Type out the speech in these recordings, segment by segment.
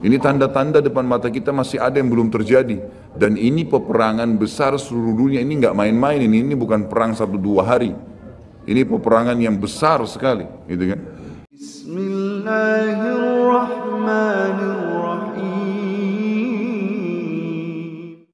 Ini tanda-tanda depan mata kita masih ada yang belum terjadi. Dan ini peperangan besar seluruh dunia. Ini nggak main-main, ini bukan perang 1-2 hari. Ini peperangan yang besar sekali, gitu kan? Bismillahirrahmanirrahim.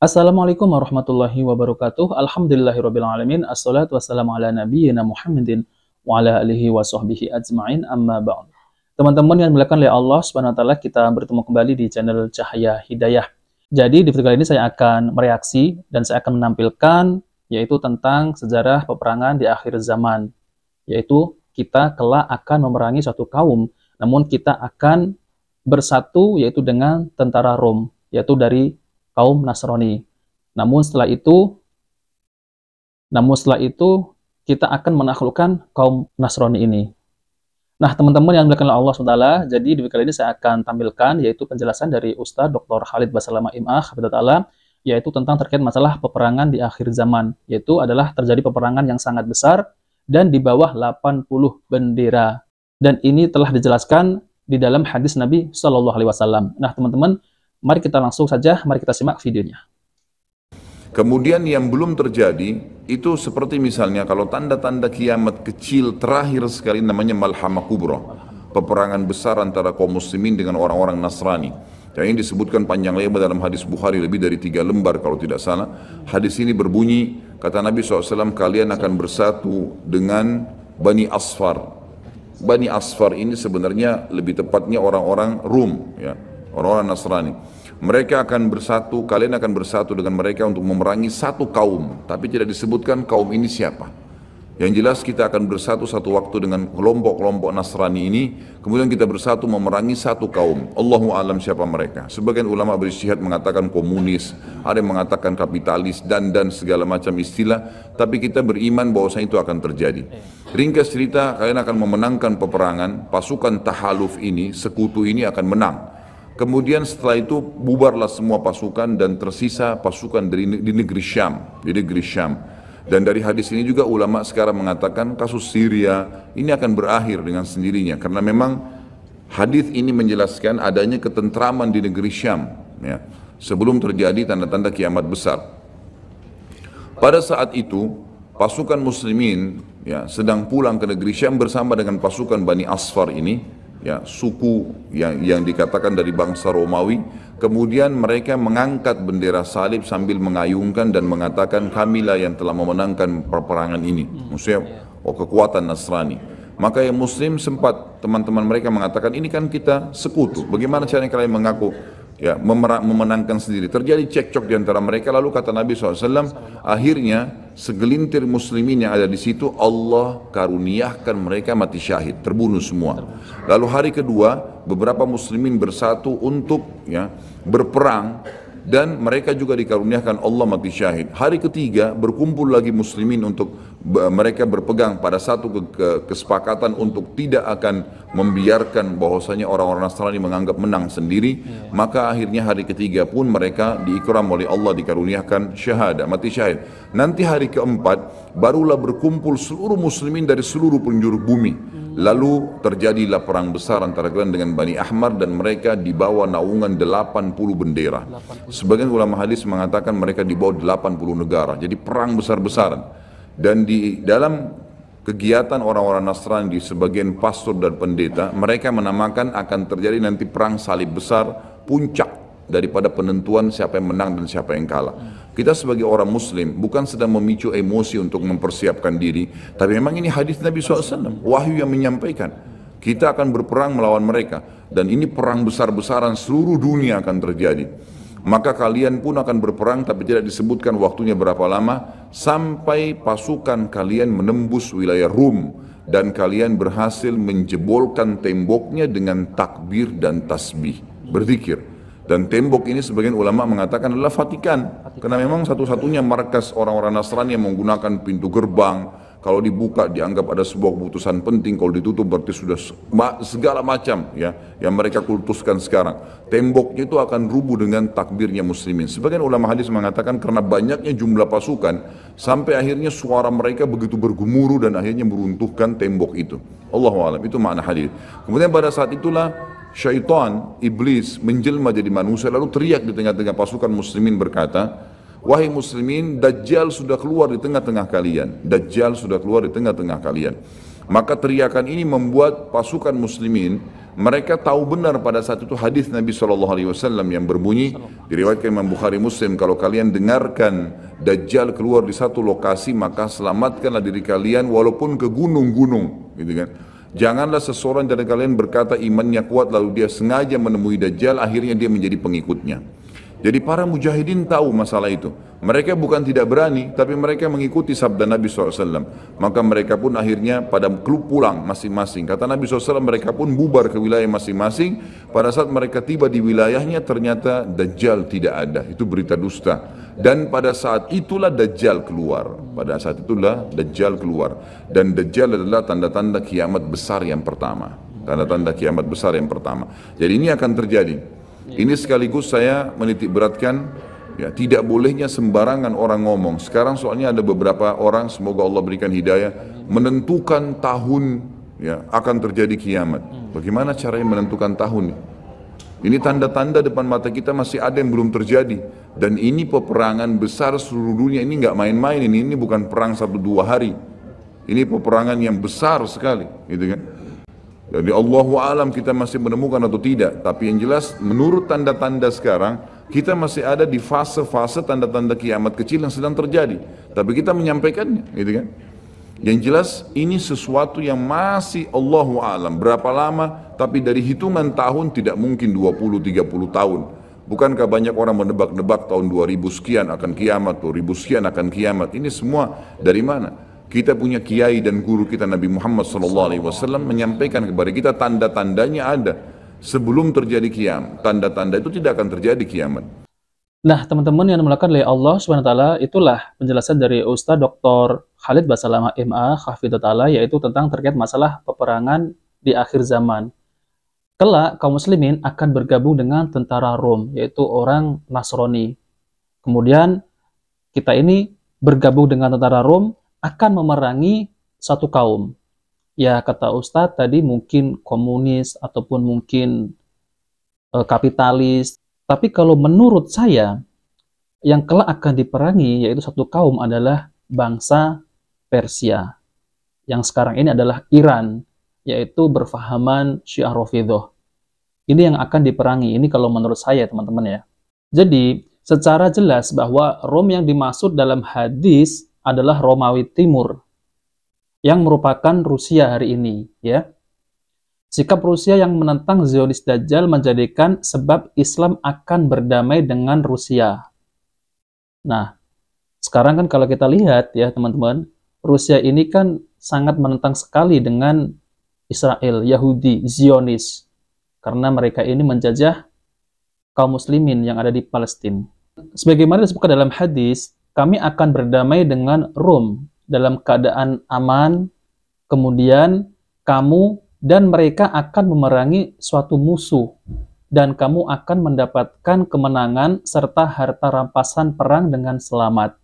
Assalamualaikum warahmatullahi wabarakatuh. Alhamdulillahirabbil alamin. Assalatu wassalamu ala nabiyyina Muhammadin wa ala alihi wa sahbihi ajma'in. Amma ba'd. Teman-teman yang dimuliakan oleh Allah Subhanahu wa taala, kita bertemu kembali di channel Cahaya Hidayah. Jadi di video kali ini saya akan mereaksi dan saya akan menampilkan yaitu tentang sejarah peperangan di akhir zaman. Yaitu kita kelak akan memerangi suatu kaum, namun kita akan bersatu yaitu dengan tentara Rom, yaitu dari kaum Nasrani. Namun setelah itu kita akan menaklukkan kaum Nasrani ini. Nah, teman-teman yang dimuliakan oleh Allah SWT, jadi di video kali ini saya akan tampilkan yaitu penjelasan dari Ustadz Dr. Khalid Basalamah MA, hafidhahullah, yaitu tentang terkait masalah peperangan di akhir zaman, yaitu adalah terjadi peperangan yang sangat besar dan di bawah 80 bendera. Dan ini telah dijelaskan di dalam hadis Nabi Shallallahu Alaihi Wasallam. Nah, teman-teman, mari kita langsung saja, mari kita simak videonya. Kemudian yang belum terjadi itu seperti misalnya kalau tanda-tanda kiamat kecil terakhir sekali namanya Malhamah Kubra, peperangan besar antara kaum muslimin dengan orang-orang Nasrani. Yang ini disebutkan panjang lebar dalam hadis Bukhari, lebih dari 3 lembar kalau tidak salah. Hadis ini berbunyi, kata Nabi SAW, kalian akan bersatu dengan Bani Asfar. Bani Asfar ini sebenarnya lebih tepatnya orang-orang Rum, ya, orang-orang Nasrani. Mereka akan bersatu, kalian akan bersatu dengan mereka untuk memerangi satu kaum, tapi tidak disebutkan kaum ini siapa. Yang jelas kita akan bersatu satu waktu dengan kelompok-kelompok Nasrani ini, kemudian kita bersatu memerangi satu kaum. Allahu alam siapa mereka. Sebagian ulama berijtihad mengatakan komunis, ada yang mengatakan kapitalis dan segala macam istilah, tapi kita beriman bahwasanya itu akan terjadi. Ringkas cerita, kalian akan memenangkan peperangan, pasukan tahaluf ini, sekutu ini akan menang. Kemudian setelah itu bubarlah semua pasukan dan tersisa pasukan di negeri Syam, Dan dari hadis ini juga ulama sekarang mengatakan kasus Syria ini akan berakhir dengan sendirinya karena memang hadis ini menjelaskan adanya ketentraman di negeri Syam, ya, sebelum terjadi tanda-tanda kiamat besar. Pada saat itu pasukan muslimin, ya, sedang pulang ke negeri Syam bersama dengan pasukan Bani Asfar ini, ya, suku yang dikatakan dari bangsa Romawi. Kemudian mereka mengangkat bendera salib sambil mengayunkan dan mengatakan kamilah yang telah memenangkan peperangan ini, maksudnya kekuatan Nasrani. Maka yang muslim sempat teman-teman mereka mengatakan ini kan kita sekutu, bagaimana caranya kalian mengaku, ya, memenangkan sendiri. Terjadi cekcok di antara mereka. Lalu kata Nabi SAW, akhirnya segelintir muslimin yang ada di situ Allah karuniakan mereka mati syahid, terbunuh semua. Lalu hari kedua beberapa muslimin bersatu untuk, ya, berperang dan mereka juga dikaruniakan Allah mati syahid. Hari ketiga berkumpul lagi muslimin untuk mereka berpegang pada satu kesepakatan untuk tidak akan membiarkan bahwasanya orang-orang Nasrani menganggap menang sendiri. Maka akhirnya hari ketiga pun mereka diikram oleh Allah, dikaruniakan syahadah, mati syahid. Nanti hari keempat barulah berkumpul seluruh muslimin dari seluruh penjuru bumi. Lalu terjadilah perang besar antara kalian dengan Bani Ahmar dan mereka dibawa naungan 80 bendera. Sebagian ulama hadis mengatakan mereka dibawa 80 negara. Jadi perang besar-besaran. Dan di dalam kegiatan orang-orang Nasrani di sebagian pastor dan pendeta, mereka menamakan akan terjadi nanti perang salib besar, puncak daripada penentuan siapa yang menang dan siapa yang kalah. Kita sebagai orang muslim bukan sedang memicu emosi untuk mempersiapkan diri, tapi memang ini hadis Nabi SAW, wahyu yang menyampaikan kita akan berperang melawan mereka dan ini perang besar-besaran seluruh dunia akan terjadi. Maka kalian pun akan berperang, tapi tidak disebutkan waktunya berapa lama, sampai pasukan kalian menembus wilayah Rum dan kalian berhasil menjebolkan temboknya dengan takbir dan tasbih, berzikir. Dan tembok ini sebagian ulama mengatakan adalah Vatikan, karena memang satu-satunya markas orang-orang Nasrani yang menggunakan pintu gerbang. Kalau dibuka dianggap ada sebuah keputusan penting, kalau ditutup berarti sudah segala macam, ya, yang mereka kultuskan sekarang. Temboknya itu akan rubuh dengan takbirnya muslimin. Sebagian ulama hadis mengatakan karena banyaknya jumlah pasukan sampai akhirnya suara mereka begitu bergemuruh dan akhirnya meruntuhkan tembok itu. Allahu a'lam, itu makna hadis. Kemudian pada saat itulah syaitan, iblis menjelma jadi manusia lalu teriak di tengah-tengah pasukan muslimin berkata, wahai muslimin, Dajjal sudah keluar di tengah-tengah kalian. Dajjal sudah keluar di tengah-tengah kalian. Maka teriakan ini membuat pasukan muslimin, mereka tahu benar pada saat itu hadis Nabi SAW yang berbunyi, diriwayatkan Imam Bukhari Muslim, kalau kalian dengarkan Dajjal keluar di satu lokasi, maka selamatkanlah diri kalian walaupun ke gunung-gunung, gitu kan. Janganlah seseorang dari kalian berkata imannya kuat lalu dia sengaja menemui Dajjal, akhirnya dia menjadi pengikutnya. Jadi para mujahidin tahu masalah itu. Mereka bukan tidak berani, tapi mereka mengikuti sabda Nabi SAW. Maka mereka pun akhirnya pada klub pulang masing-masing. Kata Nabi SAW, mereka pun bubar ke wilayah masing-masing. Pada saat mereka tiba di wilayahnya, ternyata Dajjal tidak ada. Itu berita dusta. Dan pada saat itulah Dajjal keluar. Pada saat itulah Dajjal keluar. Dan Dajjal adalah tanda-tanda kiamat besar yang pertama. Tanda-tanda kiamat besar yang pertama. Jadi ini akan terjadi. Ini sekaligus saya menitik beratkan, ya, tidak bolehnya sembarangan orang ngomong. Sekarang soalnya ada beberapa orang, semoga Allah berikan hidayah, menentukan tahun, ya, akan terjadi kiamat. Bagaimana caranya menentukan tahun? Ini tanda-tanda depan mata kita masih ada yang belum terjadi. Dan ini peperangan besar seluruh dunia, ini nggak main-main, ini bukan perang 1-2 hari. Ini peperangan yang besar sekali, gitu kan? Jadi Allahu alam kita masih menemukan atau tidak, tapi yang jelas menurut tanda-tanda sekarang kita masih ada di fase-fase tanda-tanda kiamat kecil yang sedang terjadi, tapi kita menyampaikannya, gitu kan. Yang jelas ini sesuatu yang masih Allahu alam berapa lama, tapi dari hitungan tahun tidak mungkin 20-30 tahun. Bukankah banyak orang menebak-nebak tahun 2000 sekian akan kiamat, 2000 sekian akan kiamat. Ini semua dari mana? Kita punya kiai dan guru kita Nabi Muhammad SAW menyampaikan kepada kita tanda-tandanya ada sebelum terjadi kiamat. Tanda-tanda itu tidak akan terjadi kiamat. Nah, teman-teman yang dimulakan oleh Allah SWT, itulah penjelasan dari Ustaz Dr. Khalid Basalamah MA Hafidhut Ta'ala, yaitu tentang terkait masalah peperangan di akhir zaman. Kelak kaum muslimin akan bergabung dengan tentara Rom, yaitu orang Nasrani. Kemudian kita ini bergabung dengan tentara Rom akan memerangi satu kaum. Ya, kata Ustadz tadi mungkin komunis ataupun mungkin kapitalis. Tapi kalau menurut saya, yang kelak akan diperangi yaitu satu kaum adalah bangsa Persia. Yang sekarang ini adalah Iran, yaitu berfahaman Syiah Rafidhah. Ini yang akan diperangi. Ini kalau menurut saya, teman-teman ya. Jadi, secara jelas bahwa Rom yang dimaksud dalam hadis adalah Romawi Timur yang merupakan Rusia hari ini, ya. Sikap Rusia yang menentang Zionis Dajjal menjadikan sebab Islam akan berdamai dengan Rusia. Nah, sekarang kan kalau kita lihat ya teman-teman, Rusia ini kan sangat menentang sekali dengan Israel, Yahudi, Zionis, karena mereka ini menjajah kaum muslimin yang ada di Palestina. Sebagaimana disebutkan dalam hadis, kami akan berdamai dengan Rom dalam keadaan aman, kemudian kamu dan mereka akan memerangi suatu musuh, dan kamu akan mendapatkan kemenangan serta harta rampasan perang dengan selamat.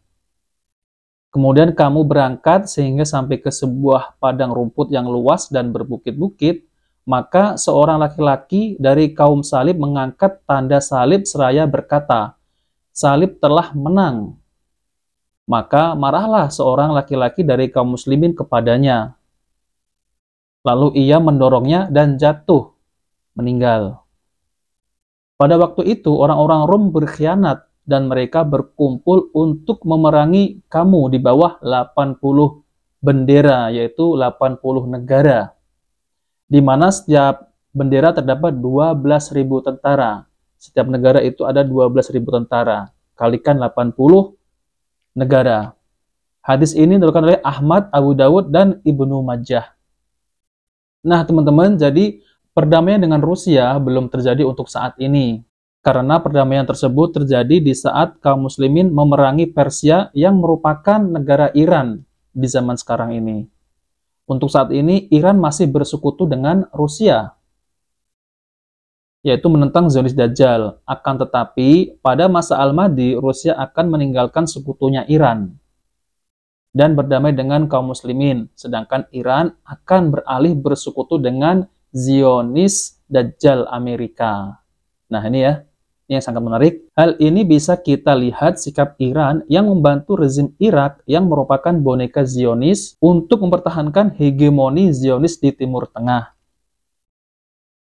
Kemudian kamu berangkat sehingga sampai ke sebuah padang rumput yang luas dan berbukit-bukit, maka seorang laki-laki dari kaum salib mengangkat tanda salib seraya berkata, "Salib telah menang." Maka marahlah seorang laki-laki dari kaum muslimin kepadanya. Lalu ia mendorongnya dan jatuh, meninggal. Pada waktu itu orang-orang Rom berkhianat dan mereka berkumpul untuk memerangi kamu di bawah 80 bendera, yaitu 80 negara. Di mana setiap bendera terdapat 12.000 tentara. Setiap negara itu ada 12.000 tentara. Kalikan 80 negara. Hadis ini diriwayatkan oleh Ahmad, Abu Dawud, dan Ibnu Majah. Nah, teman-teman, jadi perdamaian dengan Rusia belum terjadi untuk saat ini. Karena perdamaian tersebut terjadi di saat kaum muslimin memerangi Persia yang merupakan negara Iran di zaman sekarang ini. Untuk saat ini, Iran masih bersekutu dengan Rusia, yaitu menentang Zionis Dajjal. Akan tetapi, pada masa Al-Mahdi, Rusia akan meninggalkan sekutunya Iran dan berdamai dengan kaum muslimin. Sedangkan Iran akan beralih bersekutu dengan Zionis Dajjal Amerika. Nah ini ya, ini yang sangat menarik. Hal ini bisa kita lihat sikap Iran yang membantu rezim Irak yang merupakan boneka Zionis untuk mempertahankan hegemoni Zionis di Timur Tengah.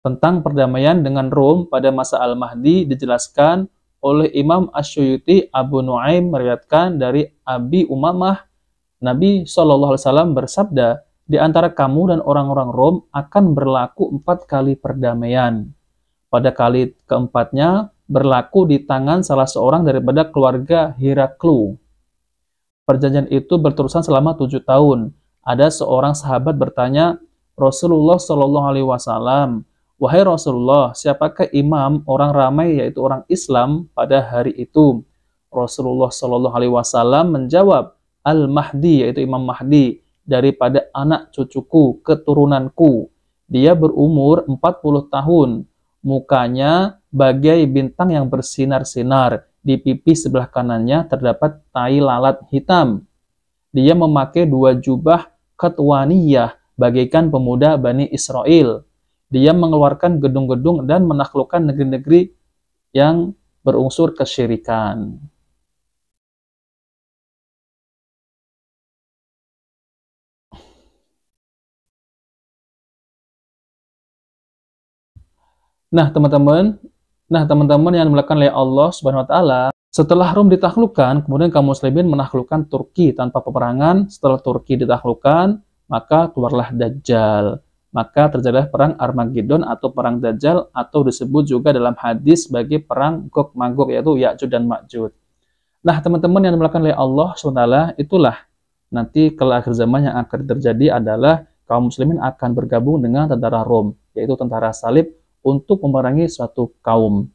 Tentang perdamaian dengan Rom pada masa Al-Mahdi dijelaskan oleh Imam Asyuyuti. Abu Nuaim meriwayatkan dari Abi Umamah, Nabi SAW bersabda, di antara kamu dan orang-orang Rom akan berlaku 4 kali perdamaian. Pada kali keempatnya berlaku di tangan salah seorang daripada keluarga Heraklu. Perjanjian itu berterusan selama 7 tahun. Ada seorang sahabat bertanya, Rasulullah SAW, wahai Rasulullah, siapakah imam orang ramai yaitu orang Islam pada hari itu? Rasulullah SAW menjawab, Al-Mahdi, yaitu Imam Mahdi, daripada anak cucuku, keturunanku. Dia berumur 40 tahun. Mukanya bagai bintang yang bersinar-sinar. Di pipi sebelah kanannya terdapat tai lalat hitam. Dia memakai 2 jubah Qatwaniyah, bagaikan pemuda Bani Israel. Dia mengeluarkan gedung-gedung dan menaklukkan negeri-negeri yang berunsur kesyirikan. Nah, teman-teman yang dimulakan oleh Allah Subhanahu wa taala, setelah Rom ditaklukkan, kemudian kaum muslimin menaklukkan Turki tanpa peperangan. Setelah Turki ditaklukkan, maka keluarlah Dajjal. Maka terjadilah perang Armageddon atau perang Dajjal, atau disebut juga dalam hadis sebagai perang Gog Magog, yaitu Ya'juj dan Ma'juj. Nah, teman-teman yang dimulakan oleh Allah Subhanahu wa taala, itulah nanti kalau akhir zaman yang akan terjadi adalah kaum muslimin akan bergabung dengan tentara Rom, yaitu tentara salib, untuk memerangi suatu kaum.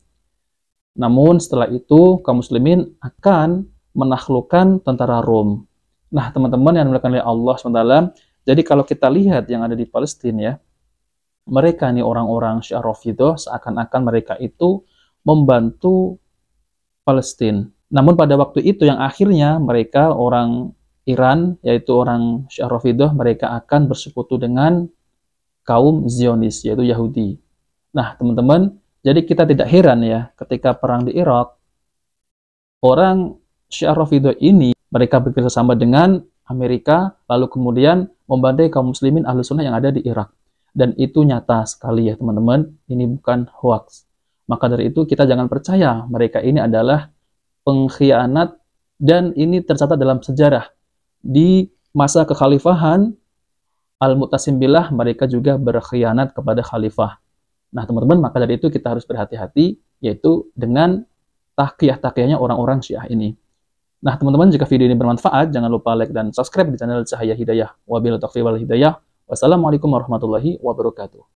Namun setelah itu kaum muslimin akan menaklukkan tentara Rom. Nah, teman-teman yang dimulakan oleh Allah SWT, jadi kalau kita lihat yang ada di Palestina ya, mereka nih orang-orang Syiah Rafidhah seakan-akan mereka itu membantu Palestina. Namun pada waktu itu yang akhirnya mereka orang Iran, yaitu orang Syiah Rafidhah, mereka akan bersekutu dengan kaum Zionis, yaitu Yahudi. Nah, teman-teman, jadi kita tidak heran ya, ketika perang di Irak, orang Syiah Rafidhah ini, mereka bekerjasama dengan Amerika, lalu kemudian membantai kaum muslimin Ahlus Sunnah yang ada di Irak. Dan itu nyata sekali ya, teman-teman, ini bukan hoax. Maka dari itu, kita jangan percaya mereka ini adalah pengkhianat, dan ini tercatat dalam sejarah. Di masa kekhalifahan Al-Mu'tasim Billah, mereka juga berkhianat kepada khalifah. Nah, teman-teman, maka dari itu kita harus berhati-hati, yaitu dengan takiyah-takiyahnya orang-orang Syiah ini. Nah, teman-teman, jika video ini bermanfaat, jangan lupa like dan subscribe di channel Cahaya Hidayah. Wabillahi taufiq wal hidayah. Wassalamualaikum warahmatullahi wabarakatuh.